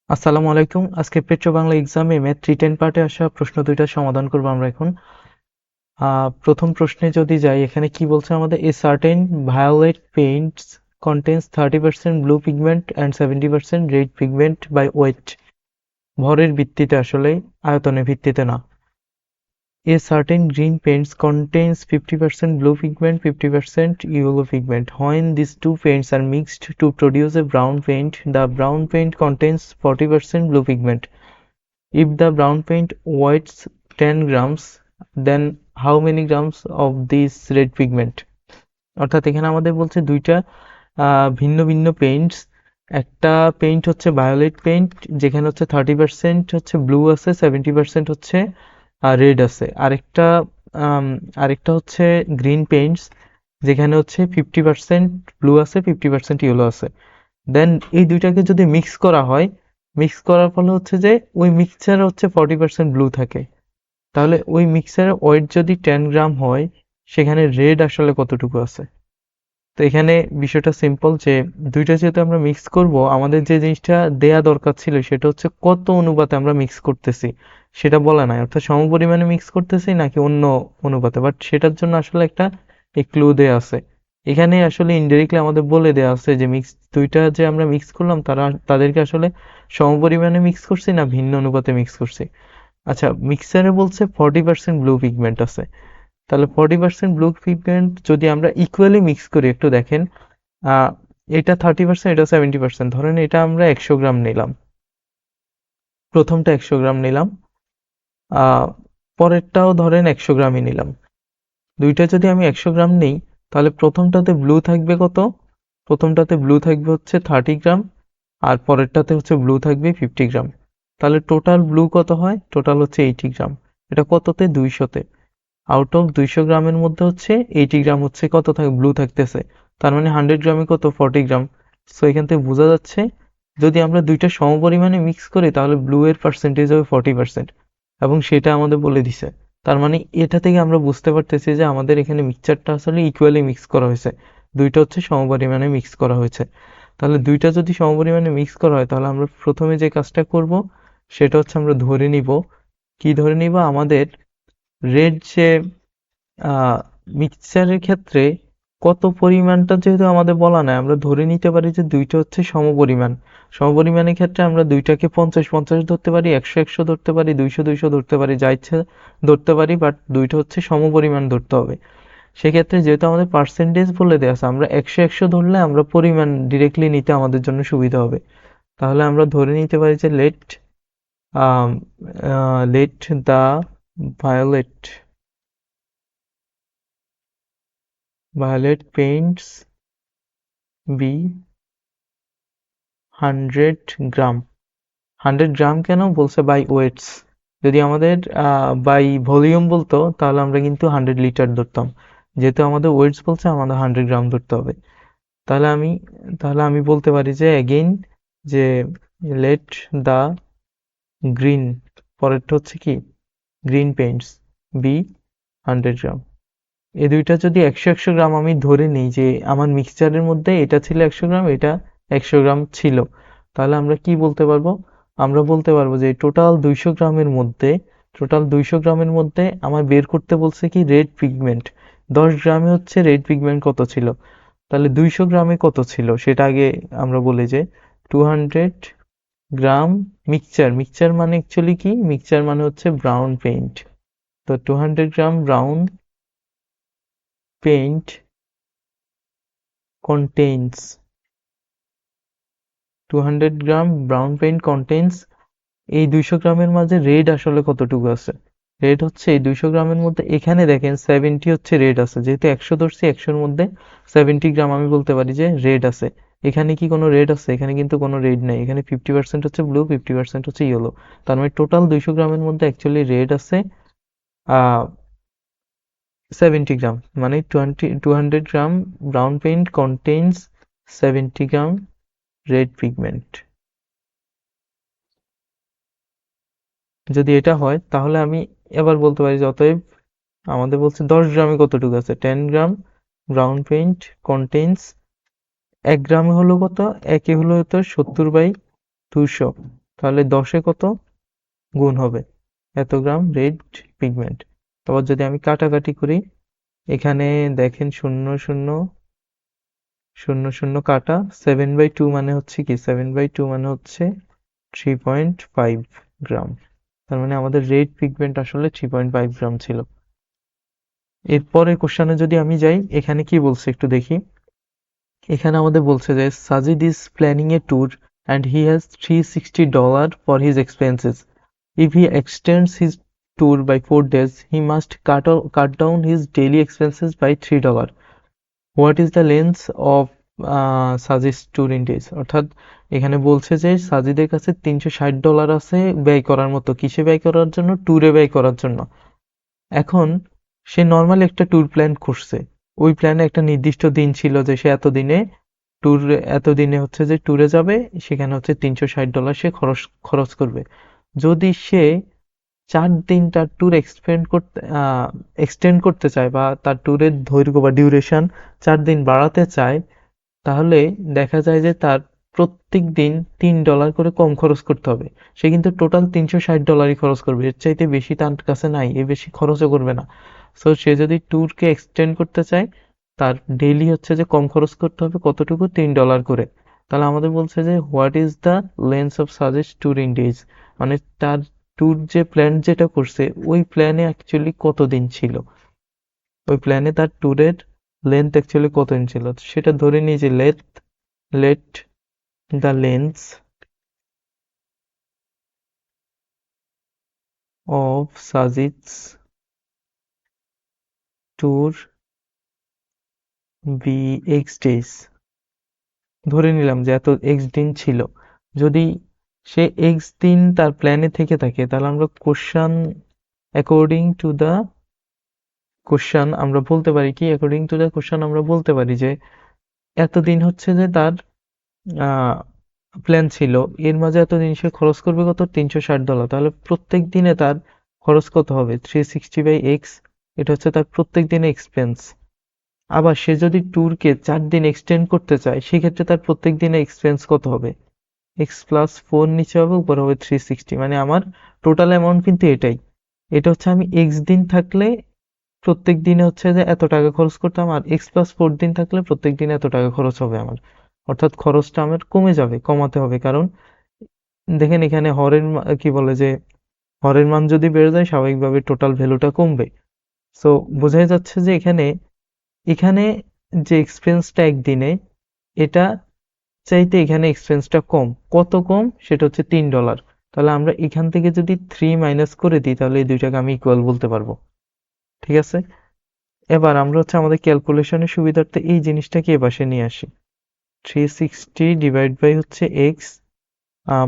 আসসালামু আলাইকুম। আজকে পেট্রো বাংলা এক্সামে ম্যাথ রিটেন পার্টে আসা প্রশ্ন দুইটা সমাধান করব আমরা এখন। প্রথম প্রশ্নে যদি যাই, এখানে কি বলছে আমাদের? A certain violet paints contains 30% blue pigment and 70% red pigment by weight. ভরের ভিত্তিতে, আসলে আয়তনের ভিত্তিতে না। A certain green paints contains 50% blue pigment, 50% yellow pigment. When these two paints are mixed to produce a brown paint, the brown paint contains 40% blue pigment. If the brown paint weighs 10 grams, then how many grams of this red pigment? অর্থাৎ এখানে আমাদের বলছে দুইটা ভিন্ন ভিন্ন Paints. একটা paint হচ্ছে violet paint, যেখানে হচ্ছে 30% হচ্ছে ব্লু আছে, 70% হচ্ছে রেড আছে। আরেকটা হচ্ছে গ্রিন পেইন্টস, যেখানে হচ্ছে 50% ব্লু আছে, 50% ইয়েলো আছে। দেন এই দুইটাকে যদি মিক্স করা হয়, মিক্স করার ফলে হচ্ছে যে ওই মিক্সচারে হচ্ছে 40% ব্লু থাকে। তাহলে ওই মিক্সচারের ওয়েট যদি 10 গ্রাম হয়, সেখানে রেড আসলে কতটুকু আছে? তো এখানে বিষয়টা সিম্পল, যে দুইটা যেহেতু আমরা মিক্স করব, আমাদের যে জিনিসটা দেয়া দরকার ছিল সেটা হচ্ছে কত অনুপাতে আমরা মিক্স করতেছি সেটা বলা নাই। অর্থাৎ সমপরিমাণে মিক্স করতেছি নাকি অন্য অনুপাতে, বাট সেটার জন্য আসলে একটা ক্লু দেয়া আছে। এখানে আসলে ইনডাইরেক্টলি আমাদের বলে দেয়া আছে যে দুইটা যে আমরা মিক্স করলাম, তাদেরকে আসলে সমপরিমাণে মিক্স করছি না ভিন্ন অনুপাতে মিক্স করছি। আচ্ছা, মিক্সারে বলছে 40% ব্লু পিগমেন্ট আছে। তাহলে 40% ব্লু পিগমেন্ট যদি আমরা ইকুয়ালি মিক্স করি, একটু দেখেন। আহ এটা 30%, এটা 70%। ধরেন এটা আমরা 100 গ্রাম নিলাম, প্রথমটা 100 গ্রাম নিলাম, আহ পরেরটাও ধরেন 100 গ্রামই নিলাম। দুইটা যদি আমি 100 গ্রাম নিই, তাহলে প্রথমটাতে ব্লু থাকবে কত? প্রথমটাতে ব্লু থাকবে হচ্ছে 30 গ্রাম, আর পরেরটাতে হচ্ছে ব্লু থাকবে 50 গ্রাম। তাহলে টোটাল ব্লু কত হয়? টোটাল হচ্ছে 80 গ্রাম। এটা কততে? 200-তে। আউট অফ 200 গ্রামের মধ্যে হচ্ছে 80 গ্রাম হচ্ছে কত থাকে? ব্লু থাকতেছে। তার মানে 100 গ্রামে কত? 40 গ্রাম। সো এখান থেকে বোঝা যাচ্ছে, যদি আমরা দুইটা সমপরিমাণে মিক্স করি তাহলে ব্লু এর পার্সেন্টেজ হবে 40%, এবং সেটা আমাদের বলে দিছে। তার মানে এটা থেকে আমরা বুঝতে পারতেছি যে আমাদের এখানে মিক্সচারটা আসলে ইকুয়ালি মিক্স করা হয়েছে, দুইটা হচ্ছে সমপরিমাণে মিক্স করা হয়েছে। তাহলে দুইটা যদি সমপরিমাণে মিক্স করা হয়, তাহলে আমরা প্রথমে যে কাজটা করব সেটা হচ্ছে আমরা ধরে নিব। কি ধরে নিব? আমাদের রেড যে মিক্সচারের ক্ষেত্রে কত পরিমাণটা যেহেতু আমাদের বলা নাই, আমরা ধরে নিতে পারি যে দুইটা হচ্ছে সমপরিমাণ। সমপরিমাণের ক্ষেত্রে আমরা দুইটাকে 50-50 ধরতে পারি, 100-100 ধরতে পারি, 200-200 ধরতে পারি, যা ইচ্ছা ধরতে পারি, বাট দুইটা হচ্ছে সমপরিমাণ ধরতে হবে। সেক্ষেত্রে যেহেতু আমাদের পার্সেন্টেজ বলে দেওয়া আছে, আমরা 100-100 ধরলে আমরা পরিমাণ ডিরেক্টলি নিতে আমাদের জন্য সুবিধা হবে। তাহলে আমরা ধরে নিতে পারি যে let the violet paints be 100 gram. 100 gram কেন বলছে? By weights. যদি আমাদের বাই ভলিউম বলতো তাহলে আমরা কিন্তু 100 লিটার ধরতাম। যেহেতু আমাদের ওয়েটস বলছে, আমাদের 100 গ্রাম ধরতে হবে। তাহলে আমি তাহলে আমি বলতে পারি যে এগেইন, যে লেট দা গ্রিন, পরেরটা হচ্ছে কি? গ্রিন পেইন্টস বি 100 গ্রাম। এই দুইটা যদি 100-100 গ্রাম আমি ধরে নিই, যে আমার মিক্সচারের মধ্যে এটা ছিল 100 গ্রাম, এটা 100 গ্রাম ছিল, তাহলে আমরা কি বলতে পারবো? আমরা বলতে পারবো যে টোটাল 200 গ্রামের মধ্যে আমার বের করতে বলছে কি? Red pigment. 10 গ্রামে হচ্ছে রেড পিগমেন্ট কত ছিল? তাহলে 200 গ্রামে কত ছিল সেটা আগে আমরা বলি, যে 200 গ্রাম মিক্সচার। মিক্সচার মানে অ্যাকচুয়ালি কি? মিক্সচার মানে হচ্ছে ব্রাউন পেইন্ট। তো 200 gram brown paint contains 200 gram brown paint contains. এই 200 গ্রামের মাঝে রেড আসলে কতটুকু আছে? রেড হচ্ছে এই 200 গ্রামের মধ্যে, এখানে দেখেন 70 হচ্ছে রেড আছে। যেহেতু 100 ধরছি, 100-র মধ্যে 70 গ্রাম আমি বলতে পারি যে রেড আছে। এখানে কি কোনো রেড আছে? এখানে কিন্তু কোনো রেড নাই। এখানে 50% হচ্ছে ব্লু, 50% হচ্ছে ইয়েলো। তার মানে টোটাল 200 গ্রামের মধ্যে অ্যাকচুয়ালি রেড আছে আহ 70 গ্রাম। মানে 200 গ্রাম ব্রাউন পেইন্ট কন্টেইনস 70 গ্রাম রেড পিগমেন্ট। যদি এটা হয়, তাহলে আমি এবার বলতে পারি যে অতএব আমাদের বলছে 10 গ্রামে কতটুকু আছে? 10 গ্রাম ব্রাউন পেইন্ট কন্টেইনস। 1 গ্রামে হলো কত? একে হলো হতো 70/200। তাহলে 10-এ কত গুণ হবে, এত গ্রাম রেড পিগমেন্ট। তারপর যদি আমি কাটাকাটি করি, এখানে দেখেন 0, 0, 0, 0 কাটা 7/2 মানে হচ্ছে কি, 7/2 মানে হচ্ছে 3.5 গ্রাম। তার মানে আমাদের রেড পিগমেন্ট আসলে 3.5 গ্রাম ছিল। এরপরের কোশ্চেনে যদি আমি যাই, এখানে কি বলছে একটু দেখি। এখানে আমাদের বলছে যে Sajid is planning A tour and he has $360 for his expenses. If he extends his tour by 4 days, he must cut down his daily expenses by $3. What is the length of সাজিদ's tour in days? অর্থাৎ এখানে বলছে যে সাজিদের কাছে $360 আছে ব্যয় করার মতো, কিসে ব্যয় করার জন্য, ট্যুরে ব্যয় করার জন্য। এখন সে নর্মালি একটা ট্যুর প্ল্যান করছে, ওই প্ল্যানে একটা নির্দিষ্ট দিন ছিল যে সে এতদিনে হচ্ছে যে ট্যুরে যাবে, সেখানে হচ্ছে $360 সে খরচ করবে। যদি সে 4 দিন তার ট্যুর এক্সটেন্ড করতে চায়, বা তার ট্যুরের দৈর্ঘ্য বা ডিউরেশন 4 দিন বাড়াতে চায়, তাহলে দেখা যায় যে তার প্রত্যেক দিন $3 করে কম খরচ করতে হবে। সে কিন্তু টোটাল $360 খরচ করবে, এর চাইতে বেশি তার কাছে নাই, এর বেশি খরচও করবে না। সো সে যদি ট্যুরকে এক্সটেন্ড করতে চায়, তার ডেইলি হচ্ছে যে কম খরচ করতে হবে কতটুকু, $3 করে। তাহলে আমাদের বলছে যে what is the length of suggest tour in days, মানে তার ট্যুর যে প্ল্যান যেটা করছে, ওই প্ল্যানে অ্যাকচুয়ালি কতদিন ছিল, ওই প্ল্যানে তার ট্যুরের লেন্থ অ্যাকচুয়ালি কতদিন ছিল, সেটা ধরে নিই যে let the length of Sajid's tour be x days. ধরে নিলাম যে এত x দিন ছিল। যদি সে x দিন তার প্ল্যানে থেকে থাকে, তাহলে আমরা অ্যাকর্ডিং টু দ্য কোশ্চেন আমরা বলতে পারি কি, অ্যাকর্ডিং টু দ্য কোশ্চেন আমরা বলতে পারি যে এতদিন হচ্ছে যে তার প্ল্যান ছিল, এর মাঝে এতদিন সে খরচ করবে কত, $360। তাহলে প্রত্যেক দিনে তার খরচ কত হবে, 360/x, এটা হচ্ছে তার প্রত্যেক দিনে এক্সপেন্স। আবার সে যদি ট্যুরকে 4 দিন এক্সটেন্ড করতে চায়, সেক্ষেত্রে তার প্রত্যেক দিনে এক্সপেন্স কত হবে, x+4 নিচে হবে, উপর হবে 360, মানে আমার টোটাল অ্যামাউন্ট কিন্তু এটাই। এটা হচ্ছে আমি x দিন থাকলে প্রত্যেক দিনে হচ্ছে যে এত টাকা খরচ করতাম, আর x+4 দিন থাকলে প্রত্যেক দিনে এত টাকা খরচ হবে আমার। অর্থাৎ খরচটা আমার কমে যাবে, কমাতে হবে, কারণ দেখেন এখানে কি বলে যে হরের মান যদি বেড়ে যায়, স্বাভাবিকভাবে টোটাল ভ্যালুটা কমবে। সো বোঝাই যাচ্ছে যে এখানে এখানে যে এক্সপেন্সটা একদিনে, এটা চাইতে এখানে এক্সপেন্সটা কম। কত কম, সেটা হচ্ছে $3। তাহলে আমরা এখান থেকে যদি 3 মাইনাস করে দিই, তাহলে এই দুইটাকে আমি ইকুয়াল বলতে পারবো। ঠিক আছে, এবার আমরা হচ্ছে আমাদের ক্যালকুলেশনের সুবিধার্থে এই জিনিসটাকে এ পাশে নিয়ে আসি। 360 ডিভাইড বাই হচ্ছে x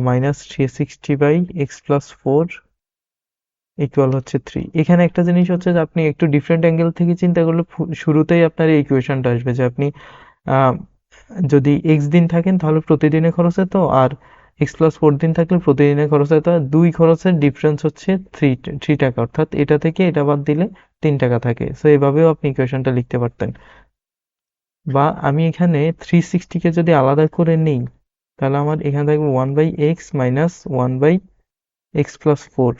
মাইনাস 360/x+4 ইকুয়াল হচ্ছে 3। এখানে একটা জিনিস হচ্ছে যে আপনি একটু ডিফারেন্ট অ্যাঙ্গেল থেকে চিন্তা করলে শুরুতেই আপনার এই ইকুয়েশনটা আসবে যে আপনি আহ, যদি x দিন থাকেন তাহলে প্রতিদিনের খরচ এত, আর x+4 দিন থাকলে প্রতিদিনের খরচ এত, দুই খরচের ডিফারেন্স হচ্ছে 3 টাকা, অর্থাৎ এটা থেকে এটা বাদ দিলে 3 টাকা থাকে। সো এভাবেও আপনি ইকুয়েশনটা লিখতে পারতেন। বা আমি এখানে 360-কে যদি আলাদা করে নিই, তাহলে আমার এখানে থাকবে 1/x মাইনাস 1/x+4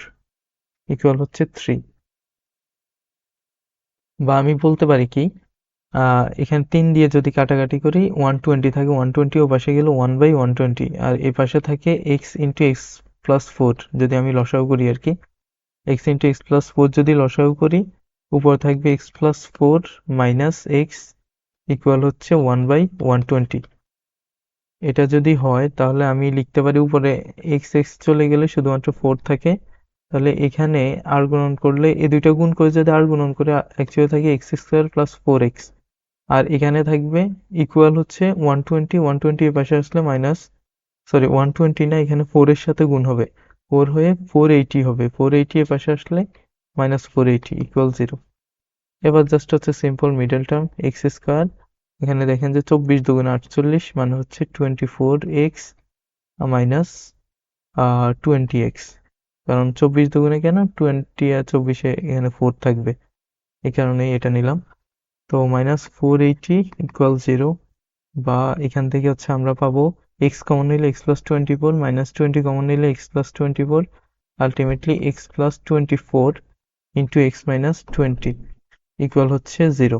ইকুয়াল হচ্ছে 3। বা আমি বলতে পারি কি, এখানে 3 দিয়ে যদি কাটাকাটি করি, 120 থাকে, 120 ও পাশে গেলে 1/120, আর এ পাশে থাকে x+4, যদি আমি লসাগু করি আর কি, x+4 যদি লসাগু করি, উপর থাকবে x+4 মাইনাস x ইকুয়াল হচ্ছে 1/120। এটা যদি হয় তাহলে আমি লিখতে পারি, উপরে x চলে গেলে শুধুমাত্র 4 থাকে, তাহলে এখানে আর গুণন করলে, এই দুইটা গুণ করে যদি আর গুণন করে, অ্যাকচুয়ালি থাকে x² প্লাস 4x, আর এখানে থাকবে ইকুয়াল হচ্ছে 120, 120 এর পাশে আসলে মাইনাস, সরি 120 না, এখানে 4 এর সাথে গুণ হবে, 4 হয়ে 480 হবে, 480 এর পাশে আসলে মাইনাস 480 ইকুয়াল 0। এবার জাস্ট হচ্ছে সিম্পল মিডল টার্ম x², এখানে দেখেন যে 24 দুগুণ 48, মানে হচ্ছে 24x মাইনাস 20x, কারণ 24 দুগুণে কেন 20, আর 24-এ এখানে 4 থাকবে, এই কারণেই এটা নিলাম। তো মাইনাস 480 ইকুয়াল 0, বা এখান থেকে হচ্ছে আমরা পাবো এক্স কমন নিলে এক্স প্লাস 24 মাইনাস 20 কমন নিলে x plus 24 ultimately x plus 24 into x minus 20 equal হচ্ছে 0।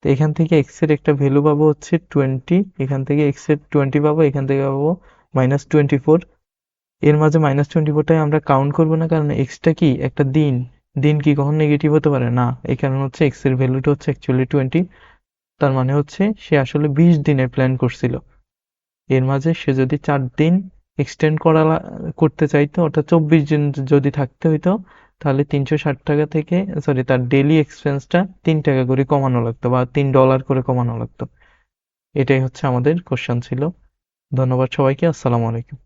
তো এখান থেকে এক্স এর একটা ভ্যালু পাবো হচ্ছে 20, এখান থেকে এক্স এর 20 পাবো, এখান থেকে পাবো মাইনাস 24। এর মাঝে মাইনাস 24টাই আমরা কাউন্ট করবো না, কারণ এক্সটা কি একটা দিন, দিন কি কখন নেগেটিভ হতে পারে না, এই কারণে হচ্ছে এক্স এর ভ্যালুটা হচ্ছে অ্যাকচুয়ালি 20। তার মানে হচ্ছে সে আসলে 20 দিনের প্ল্যান করছিল। এর মাঝে সে যদি 4 দিন এক্সটেন্ড করতে চাইতো, অর্থাৎ 24 দিন যদি থাকতে হইতো, তাহলে 360 টাকা থেকে তার ডেইলি এক্সপেন্সটা 3 টাকা করে কমানো লাগতো বা $3 করে কমানো লাগতো। এটাই হচ্ছে আমাদের কোশ্চেন ছিল। ধন্যবাদ সবাইকে। আসসালামু আলাইকুম।